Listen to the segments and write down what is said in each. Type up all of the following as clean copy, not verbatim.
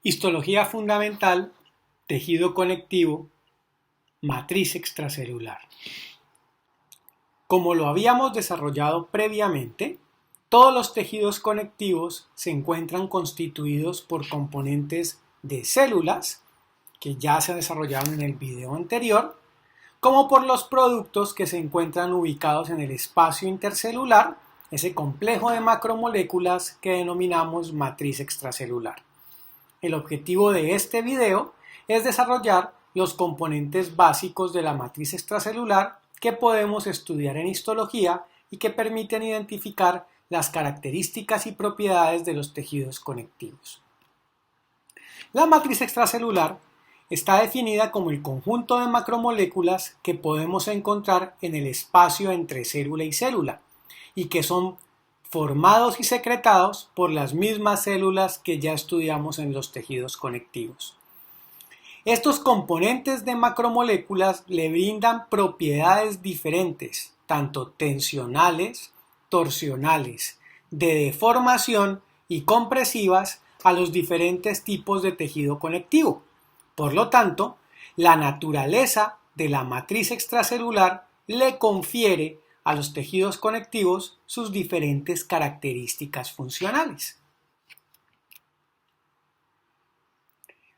Histología fundamental, tejido conectivo, matriz extracelular. Como lo habíamos desarrollado previamente, todos los tejidos conectivos se encuentran constituidos por componentes de células, que ya se desarrollaron en el video anterior, como por los productos que se encuentran ubicados en el espacio intercelular, ese complejo de macromoléculas que denominamos matriz extracelular. El objetivo de este video es desarrollar los componentes básicos de la matriz extracelular que podemos estudiar en histología y que permiten identificar las características y propiedades de los tejidos conectivos. La matriz extracelular está definida como el conjunto de macromoléculas que podemos encontrar en el espacio entre célula y célula y que son formados y secretados por las mismas células que ya estudiamos en los tejidos conectivos. Estos componentes de macromoléculas le brindan propiedades diferentes, tanto tensionales, torsionales, de deformación y compresivas a los diferentes tipos de tejido conectivo. Por lo tanto, la naturaleza de la matriz extracelular le confiere a los tejidos conectivos sus diferentes características funcionales.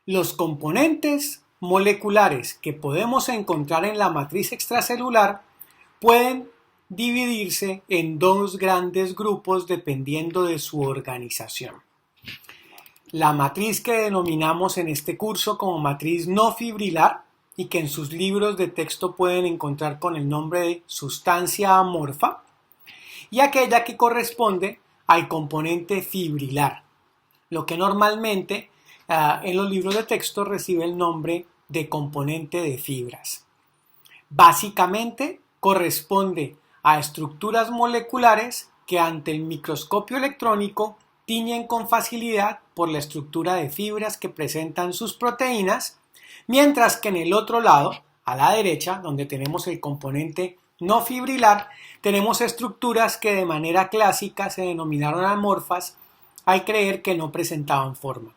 Los componentes moleculares que podemos encontrar en la matriz extracelular pueden dividirse en dos grandes grupos dependiendo de su organización. La matriz que denominamos en este curso como matriz no fibrilar y que en sus libros de texto pueden encontrar con el nombre de sustancia amorfa, y aquella que corresponde al componente fibrilar, lo que normalmente en los libros de texto recibe el nombre de componente de fibras. Básicamente corresponde a estructuras moleculares que ante el microscopio electrónico tiñen con facilidad por la estructura de fibras que presentan sus proteínas, mientras que en el otro lado, a la derecha, donde tenemos el componente no fibrilar, tenemos estructuras que de manera clásica se denominaron amorfas al creer que no presentaban forma.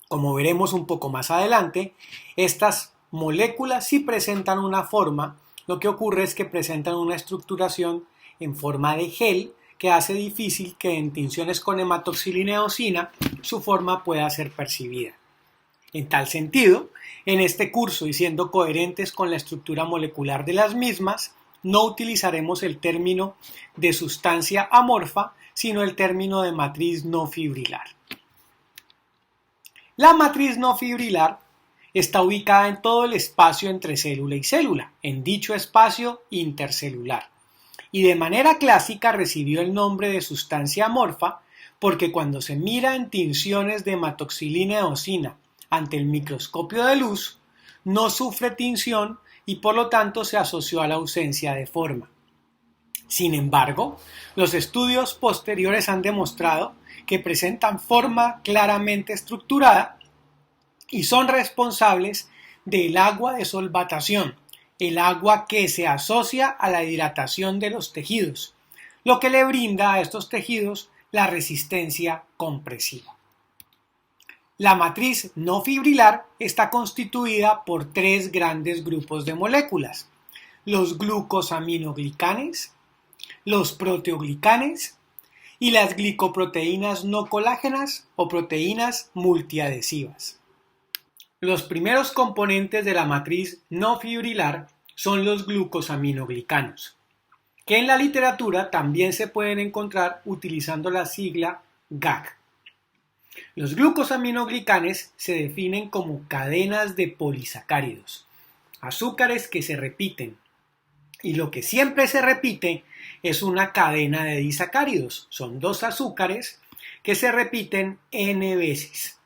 Como veremos un poco más adelante, estas moléculas sí presentan una forma, lo que ocurre es que presentan una estructuración en forma de gel que hace difícil que en tinciones con hematoxilina y eosina su forma pueda ser percibida. En tal sentido, en este curso y siendo coherentes con la estructura molecular de las mismas, no utilizaremos el término de sustancia amorfa, sino el término de matriz no fibrilar. La matriz no fibrilar está ubicada en todo el espacio entre célula y célula, en dicho espacio intercelular, y de manera clásica recibió el nombre de sustancia amorfa porque cuando se mira en tinciones de hematoxilina y eosina ante el microscopio de luz, no sufre tinción y por lo tanto se asoció a la ausencia de forma. Sin embargo, los estudios posteriores han demostrado que presentan forma claramente estructurada y son responsables del agua de solvatación, el agua que se asocia a la hidratación de los tejidos, lo que le brinda a estos tejidos la resistencia compresiva. La matriz no fibrilar está constituida por tres grandes grupos de moléculas: los glucosaminoglicanes, los proteoglicanes y las glicoproteínas no colágenas o proteínas multiadhesivas. Los primeros componentes de la matriz no fibrilar son los glucosaminoglicanos, que en la literatura también se pueden encontrar utilizando la sigla GAG. Los glucosaminoglicanes se definen como cadenas de polisacáridos, azúcares que se repiten, y lo que siempre se repite es una cadena de disacáridos. Son dos azúcares que se repiten n veces.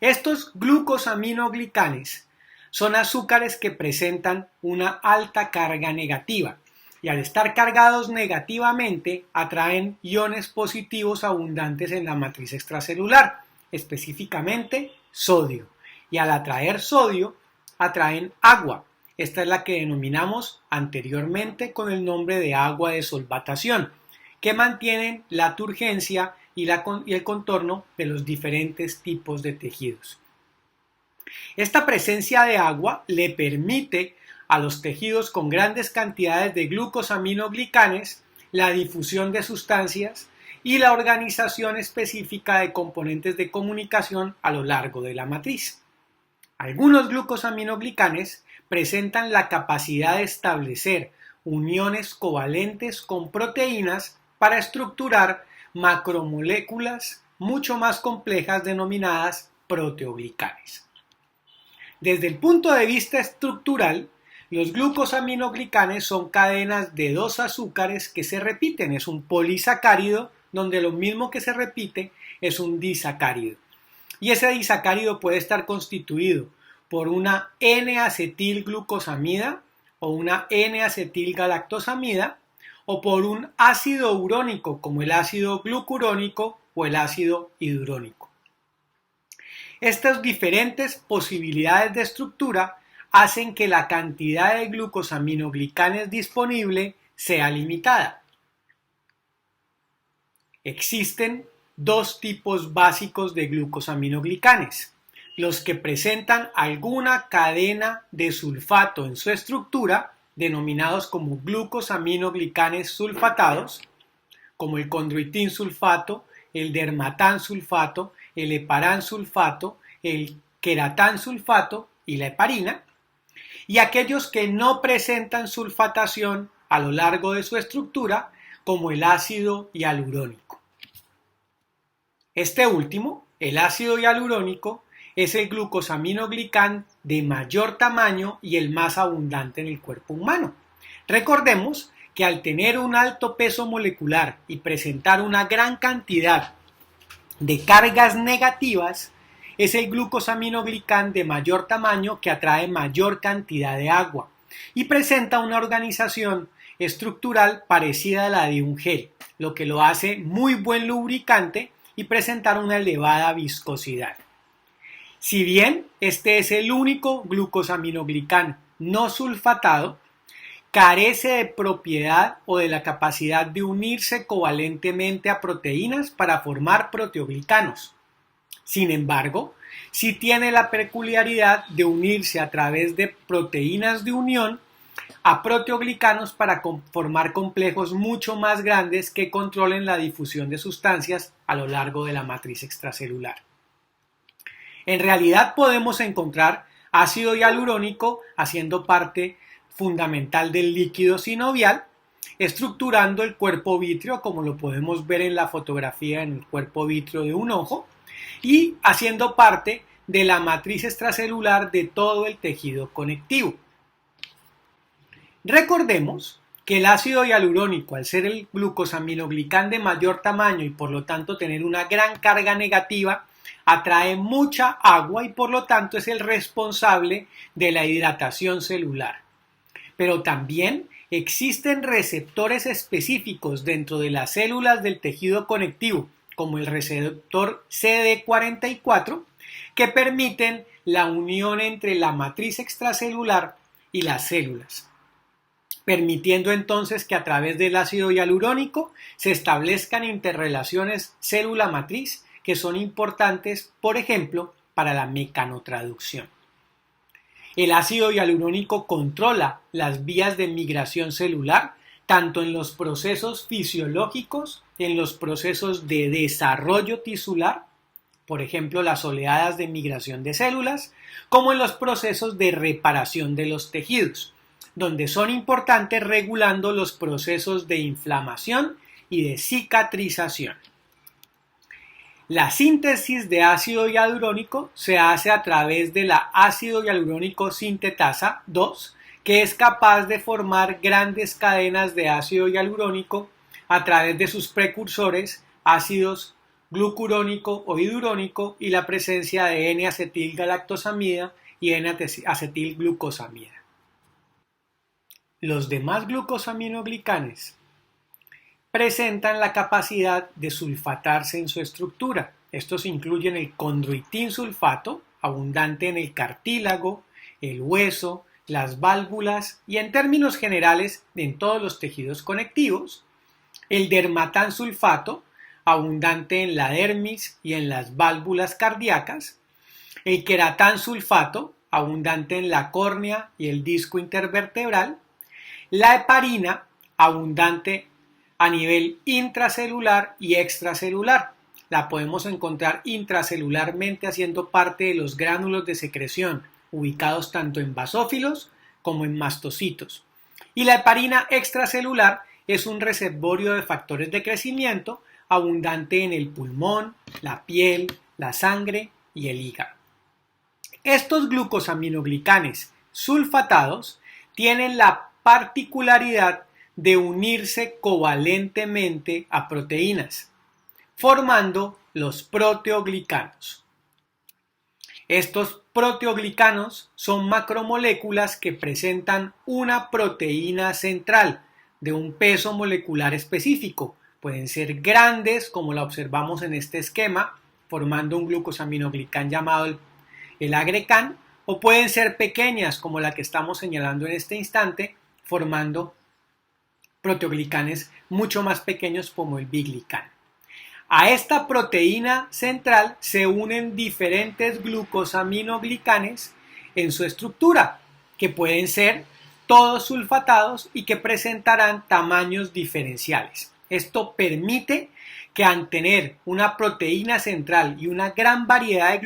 Estos glucosaminoglicanes son azúcares que presentan una alta carga negativa y al estar cargados negativamente atraen iones positivos abundantes en la matriz extracelular, específicamente sodio, y al atraer sodio atraen agua. Esta es la que denominamos anteriormente con el nombre de agua de solvatación, que mantienen la turgencia y el contorno de los diferentes tipos de tejidos. Esta presencia de agua le permite a los tejidos con grandes cantidades de glucosaminoglicanes la difusión de sustancias y la organización específica de componentes de comunicación a lo largo de la matriz. Algunos glucosaminoglicanes presentan la capacidad de establecer uniones covalentes con proteínas para estructurar macromoléculas mucho más complejas denominadas proteoglicanes. Desde el punto de vista estructural, los glucosaminoglicanes son cadenas de dos azúcares que se repiten. Es un polisacárido donde lo mismo que se repite es un disacárido. Y ese disacárido puede estar constituido por una N-acetilglucosamida o una N-acetilgalactosamida o por un ácido urónico como el ácido glucurónico o el ácido hidurónico. Estas diferentes posibilidades de estructura hacen que la cantidad de glucosaminoglicanes disponible sea limitada. Existen dos tipos básicos de glucosaminoglicanes: los que presentan alguna cadena de sulfato en su estructura, denominados como glucosaminoglicanes sulfatados, como el condroitin sulfato, el dermatán sulfato, el heparán sulfato, el queratán sulfato y la heparina, y aquellos que no presentan sulfatación a lo largo de su estructura, como el ácido hialurónico. Este último, el ácido hialurónico, es el glucosaminoglicán de mayor tamaño y el más abundante en el cuerpo humano. Recordemos que al tener un alto peso molecular y presentar una gran cantidad de cargas negativas, es el glucosaminoglicán de mayor tamaño que atrae mayor cantidad de agua y presenta una organización estructural parecida a la de un gel, lo que lo hace muy buen lubricante y presentar una elevada viscosidad. Si bien este es el único glucosaminoglicán no sulfatado, carece de propiedad o de la capacidad de unirse covalentemente a proteínas para formar proteoglicanos. Sin embargo, sí tiene la peculiaridad de unirse a través de proteínas de unión a proteoglicanos para formar complejos mucho más grandes que controlen la difusión de sustancias a lo largo de la matriz extracelular. En realidad podemos encontrar ácido hialurónico haciendo parte fundamental del líquido sinovial, estructurando el cuerpo vítreo, como lo podemos ver en la fotografía en el cuerpo vítreo de un ojo, y haciendo parte de la matriz extracelular de todo el tejido conectivo. Recordemos que el ácido hialurónico, al ser el glucosaminoglicán de mayor tamaño y por lo tanto tener una gran carga negativa, atrae mucha agua y por lo tanto es el responsable de la hidratación celular. Pero también existen receptores específicos dentro de las células del tejido conectivo, como el receptor CD44, que permiten la unión entre la matriz extracelular y las células, permitiendo entonces que a través del ácido hialurónico se establezcan interrelaciones célula-matriz que son importantes, por ejemplo, para la mecanotraducción. El ácido hialurónico controla las vías de migración celular, tanto en los procesos fisiológicos, en los procesos de desarrollo tisular, por ejemplo, las oleadas de migración de células, como en los procesos de reparación de los tejidos, donde son importantes regulando los procesos de inflamación y de cicatrización. La síntesis de ácido hialurónico se hace a través de la ácido hialurónico sintetasa 2, que es capaz de formar grandes cadenas de ácido hialurónico a través de sus precursores ácidos glucurónico o hidurónico y la presencia de N-acetilgalactosamida y N-acetilglucosamida. Los demás glucosaminoglicanes presentan la capacidad de sulfatarse en su estructura. Estos incluyen el condroitin sulfato, abundante en el cartílago, el hueso, las válvulas y en términos generales en todos los tejidos conectivos, el dermatán sulfato, abundante en la dermis y en las válvulas cardíacas, el queratán sulfato, abundante en la córnea y el disco intervertebral, la heparina, abundante a nivel intracelular y extracelular. La podemos encontrar intracelularmente haciendo parte de los gránulos de secreción, ubicados tanto en basófilos como en mastocitos. Y la heparina extracelular es un reservorio de factores de crecimiento abundante en el pulmón, la piel, la sangre y el hígado. Estos glucosaminoglicanes sulfatados tienen la particularidad de unirse covalentemente a proteínas, formando los proteoglicanos. Estos proteoglicanos son macromoléculas que presentan una proteína central de un peso molecular específico. Pueden ser grandes, como la observamos en este esquema, formando un glucosaminoglicán llamado el agrecan, o pueden ser pequeñas, como la que estamos señalando en este instante, formando proteoglicanes mucho más pequeños como el biglicán. A esta proteína central se unen diferentes glucosaminoglicanes en su estructura, que pueden ser todos sulfatados y que presentarán tamaños diferenciales. Esto permite que al tener una proteína central y una gran variedad de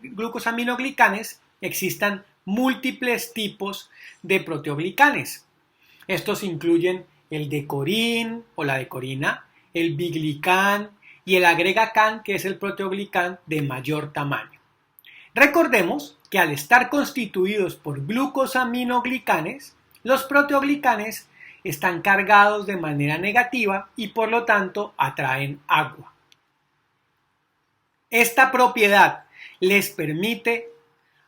glucosaminoglicanes existan múltiples tipos de proteoglicanes. Estos incluyen el decorin o la decorina, el biglicán y el agregacán, que es el proteoglicán de mayor tamaño. Recordemos que al estar constituidos por glucosaminoglicanes, los proteoglicanes están cargados de manera negativa y por lo tanto atraen agua. Esta propiedad les permite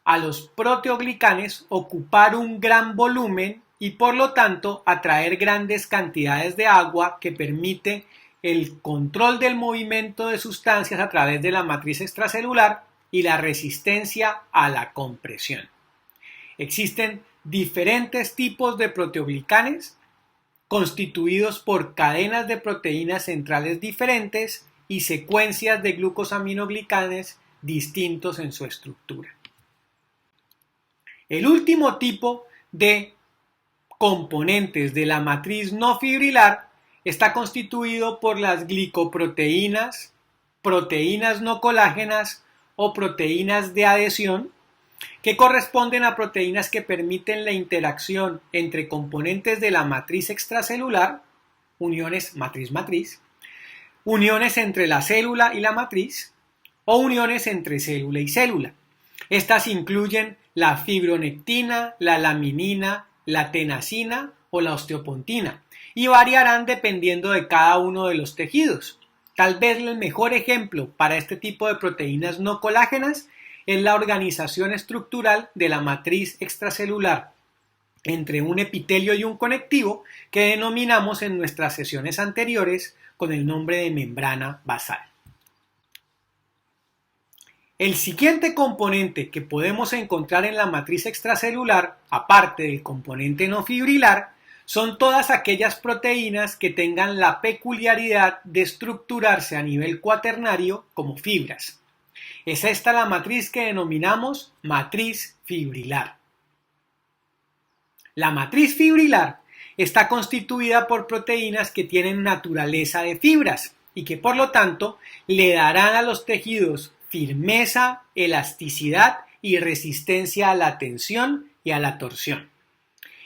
a los proteoglicanes ocupar un gran volumen y por lo tanto atraer grandes cantidades de agua que permite el control del movimiento de sustancias a través de la matriz extracelular y la resistencia a la compresión. Existen diferentes tipos de proteoglicanes constituidos por cadenas de proteínas centrales diferentes y secuencias de glucosaminoglicanes distintos en su estructura. El último tipo de componentes de la matriz no fibrilar está constituido por las glicoproteínas, proteínas no colágenas o proteínas de adhesión, que corresponden a proteínas que permiten la interacción entre componentes de la matriz extracelular, uniones matriz-matriz, uniones entre la célula y la matriz, o uniones entre célula y célula. Estas incluyen la fibronectina, la laminina, la tenasina o la osteopontina, y variarán dependiendo de cada uno de los tejidos. Tal vez el mejor ejemplo para este tipo de proteínas no colágenas es la organización estructural de la matriz extracelular entre un epitelio y un conectivo, que denominamos en nuestras sesiones anteriores con el nombre de membrana basal. El siguiente componente que podemos encontrar en la matriz extracelular, aparte del componente no fibrilar, son todas aquellas proteínas que tengan la peculiaridad de estructurarse a nivel cuaternario como fibras. Es esta la matriz que denominamos matriz fibrilar. La matriz fibrilar está constituida por proteínas que tienen naturaleza de fibras y que por lo tanto le darán a los tejidos firmeza, elasticidad y resistencia a la tensión y a la torsión.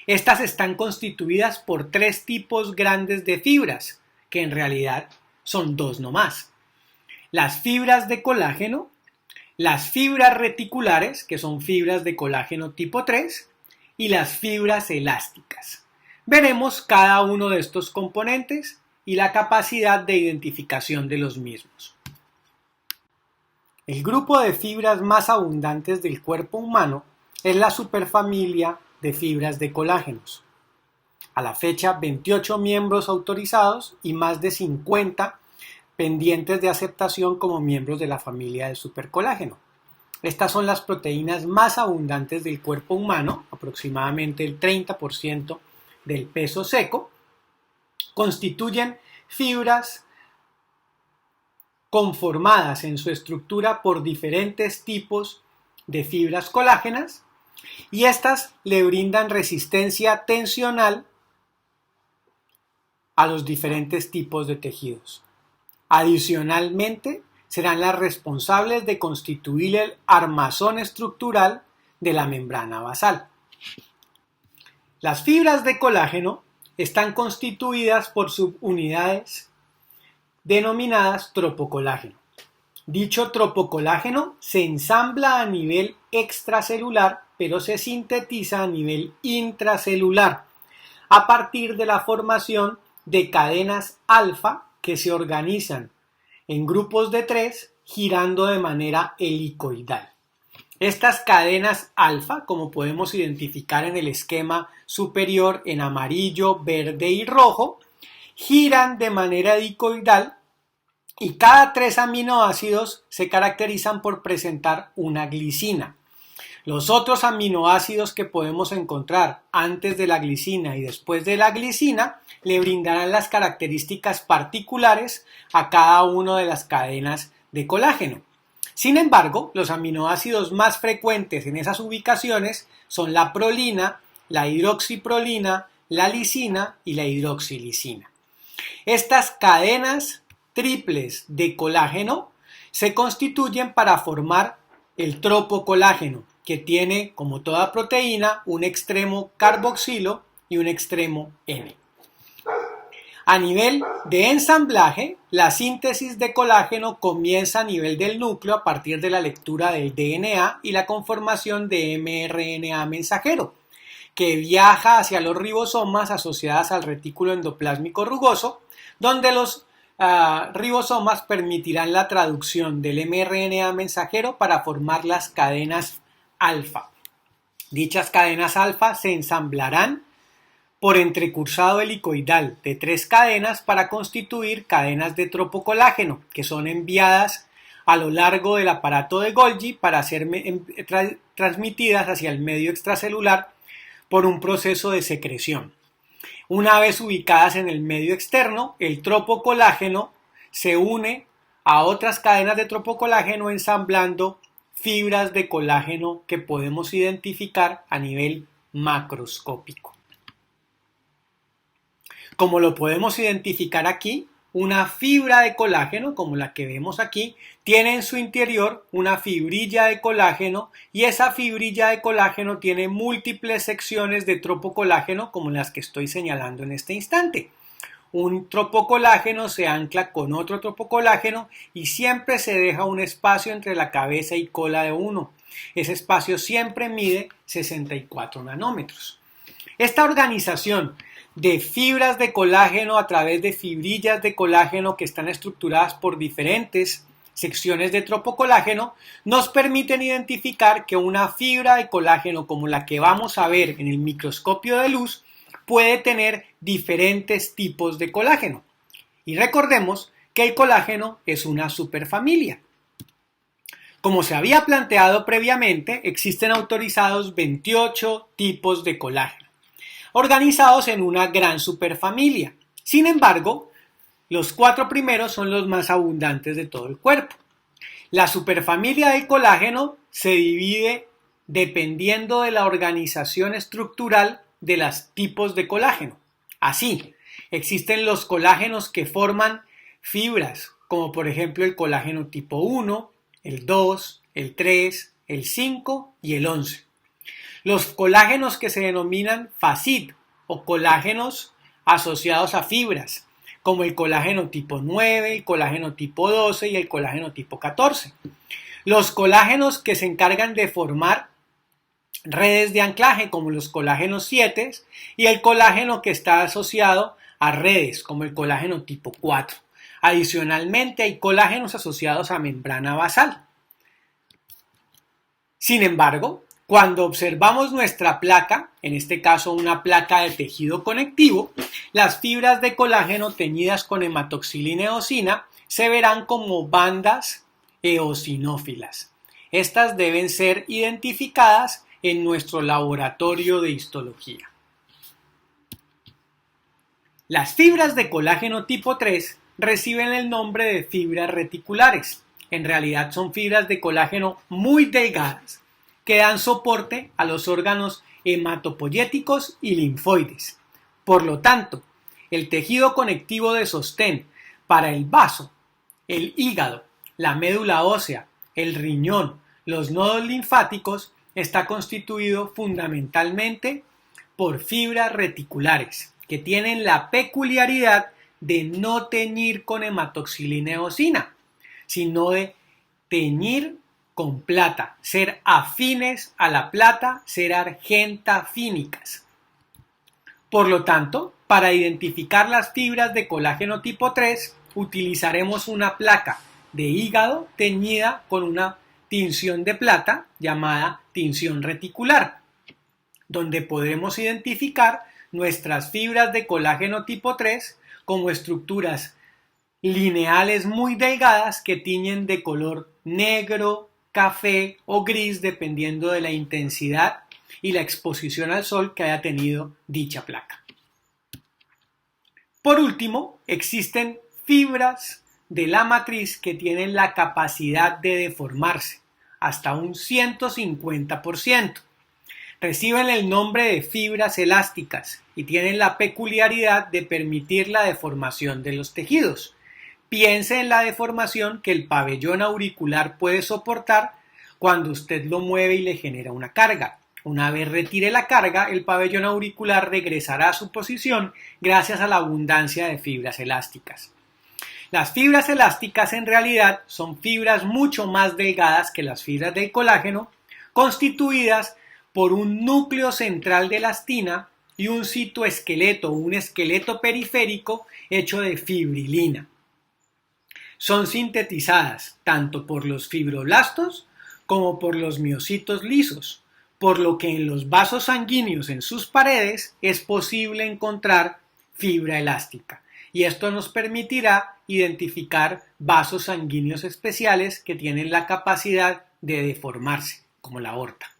Estas están constituidas por tres tipos grandes de fibras, que en realidad son dos nomás. Las fibras de colágeno, las fibras reticulares, que son fibras de colágeno tipo 3, y las fibras elásticas. Veremos cada uno de estos componentes y la capacidad de identificación de los mismos. El grupo de fibras más abundantes del cuerpo humano es la superfamilia de fibras de colágenos. A la fecha, 28 miembros autorizados y más de 50 pendientes de aceptación como miembros de la familia del supercolágeno. Estas son las proteínas más abundantes del cuerpo humano, aproximadamente el 30% del peso seco. Constituyen fibras conformadas en su estructura por diferentes tipos de fibras colágenas y estas le brindan resistencia tensional a los diferentes tipos de tejidos. Adicionalmente, serán las responsables de constituir el armazón estructural de la membrana basal. Las fibras de colágeno están constituidas por subunidades denominadas tropocolágeno. Dicho tropocolágeno se ensambla a nivel extracelular, pero se sintetiza a nivel intracelular a partir de la formación de cadenas alfa que se organizan en grupos de 3 girando de manera helicoidal. Estas cadenas alfa, como podemos identificar en el esquema superior en amarillo, verde y rojo, giran de manera helicoidal y cada 3 aminoácidos se caracterizan por presentar una glicina. Los otros aminoácidos que podemos encontrar antes de la glicina y después de la glicina le brindarán las características particulares a cada una de las cadenas de colágeno. Sin embargo, los aminoácidos más frecuentes en esas ubicaciones son la prolina, la hidroxiprolina, la lisina y la hidroxilisina. Estas cadenas triples de colágeno se constituyen para formar el tropocolágeno, que tiene, como toda proteína, un extremo carboxilo y un extremo N. A nivel de ensamblaje, la síntesis de colágeno comienza a nivel del núcleo a partir de la lectura del DNA y la conformación de mRNA mensajero, que viaja hacia los ribosomas asociadas al retículo endoplásmico rugoso, donde los ribosomas permitirán la traducción del mRNA mensajero para formar las cadenas alfa. Dichas cadenas alfa se ensamblarán por entrecursado helicoidal de 3 cadenas para constituir cadenas de tropocolágeno, que son enviadas a lo largo del aparato de Golgi para ser transmitidas hacia el medio extracelular por un proceso de secreción. Una vez ubicadas en el medio externo, el tropocolágeno se une a otras cadenas de tropocolágeno ensamblando fibras de colágeno que podemos identificar a nivel macroscópico. Como lo podemos identificar aquí, una fibra de colágeno, como la que vemos aquí, tiene en su interior una fibrilla de colágeno y esa fibrilla de colágeno tiene múltiples secciones de tropocolágeno como las que estoy señalando en este instante. Un tropocolágeno se ancla con otro tropocolágeno y siempre se deja un espacio entre la cabeza y cola de uno. Ese espacio siempre mide 64 nanómetros. Esta organización de fibras de colágeno a través de fibrillas de colágeno que están estructuradas por diferentes secciones de tropocolágeno nos permiten identificar que una fibra de colágeno como la que vamos a ver en el microscopio de luz puede tener diferentes tipos de colágeno. Y recordemos que el colágeno es una superfamilia. Como se había planteado previamente, existen autorizados 28 tipos de colágeno, organizados en una gran superfamilia. Sin embargo, los 4 primeros son los más abundantes de todo el cuerpo. La superfamilia del colágeno se divide dependiendo de la organización estructural de los tipos de colágeno. Así, existen los colágenos que forman fibras, como por ejemplo el colágeno tipo 1, el 2, el 3, el 5 y el 11. Los colágenos que se denominan FACIT o colágenos asociados a fibras, como el colágeno tipo 9, el colágeno tipo 12 y el colágeno tipo 14. Los colágenos que se encargan de formar redes de anclaje, como los colágenos 7, y el colágeno que está asociado a redes, como el colágeno tipo 4. Adicionalmente, hay colágenos asociados a membrana basal. Sin embargo, cuando observamos nuestra placa, en este caso una placa de tejido conectivo, las fibras de colágeno teñidas con hematoxilina eosina se verán como bandas eosinófilas. Estas deben ser identificadas en nuestro laboratorio de histología. Las fibras de colágeno tipo 3 reciben el nombre de fibras reticulares. En realidad son fibras de colágeno muy delgadas que dan soporte a los órganos hematopoyéticos y linfoides. Por lo tanto, el tejido conectivo de sostén para el vaso, el hígado, la médula ósea, el riñón, los nodos linfáticos está constituido fundamentalmente por fibras reticulares, que tienen la peculiaridad de no teñir con hematoxilina eosina, sino de teñir con plata, ser afines a la plata, ser argentafínicas. Por lo tanto, para identificar las fibras de colágeno tipo 3, utilizaremos una placa de hígado teñida con una tinción de plata llamada tinción reticular, donde podremos identificar nuestras fibras de colágeno tipo 3 como estructuras lineales muy delgadas que tiñen de color negro, café o gris dependiendo de la intensidad y la exposición al sol que haya tenido dicha placa. Por último, existen fibras de la matriz que tienen la capacidad de deformarse hasta un 150%. Reciben el nombre de fibras elásticas y tienen la peculiaridad de permitir la deformación de los tejidos. Piense en la deformación que el pabellón auricular puede soportar cuando usted lo mueve y le genera una carga. Una vez retire la carga, el pabellón auricular regresará a su posición gracias a la abundancia de fibras elásticas. Las fibras elásticas en realidad son fibras mucho más delgadas que las fibras del colágeno, constituidas por un núcleo central de elastina y un citoesqueleto o un esqueleto periférico hecho de fibrilina. Son sintetizadas tanto por los fibroblastos como por los miocitos lisos, por lo que en los vasos sanguíneos en sus paredes es posible encontrar fibra elástica, y esto nos permitirá identificar vasos sanguíneos especiales que tienen la capacidad de deformarse, como la aorta.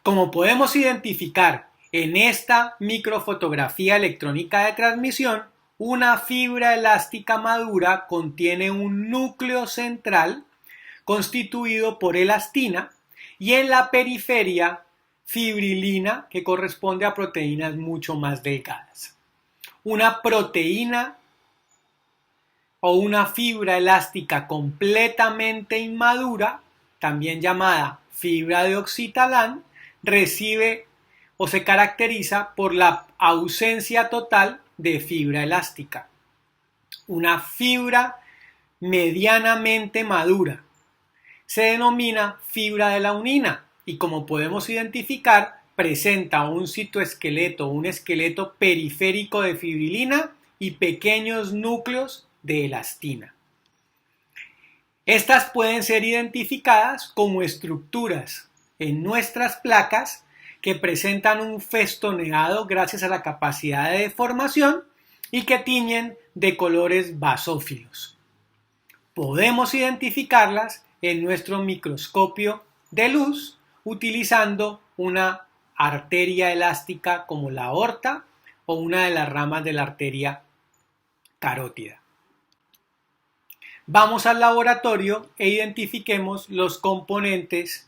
Como podemos identificar en esta microfotografía electrónica de transmisión, una fibra elástica madura contiene un núcleo central constituido por elastina y en la periferia fibrilina, que corresponde a proteínas mucho más delgadas. Una proteína o una fibra elástica completamente inmadura, también llamada fibra de oxitalán, recibe o se caracteriza por la ausencia total de fibra elástica. Una fibra medianamente madura se denomina fibra de la unina y, como podemos identificar, presenta un citoesqueleto, un esqueleto periférico de fibrilina y pequeños núcleos de elastina. Estas pueden ser identificadas como estructuras en nuestras placas que presentan un festoneado gracias a la capacidad de deformación y que tiñen de colores basófilos. Podemos identificarlas en nuestro microscopio de luz utilizando una arteria elástica como la aorta o una de las ramas de la arteria carótida. Vamos al laboratorio e identifiquemos los componentes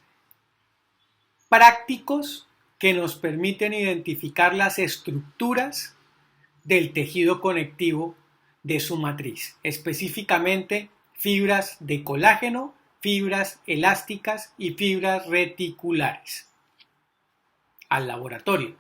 prácticos que nos permiten identificar las estructuras del tejido conectivo de su matriz, específicamente fibras de colágeno, fibras elásticas y fibras reticulares. Al laboratorio.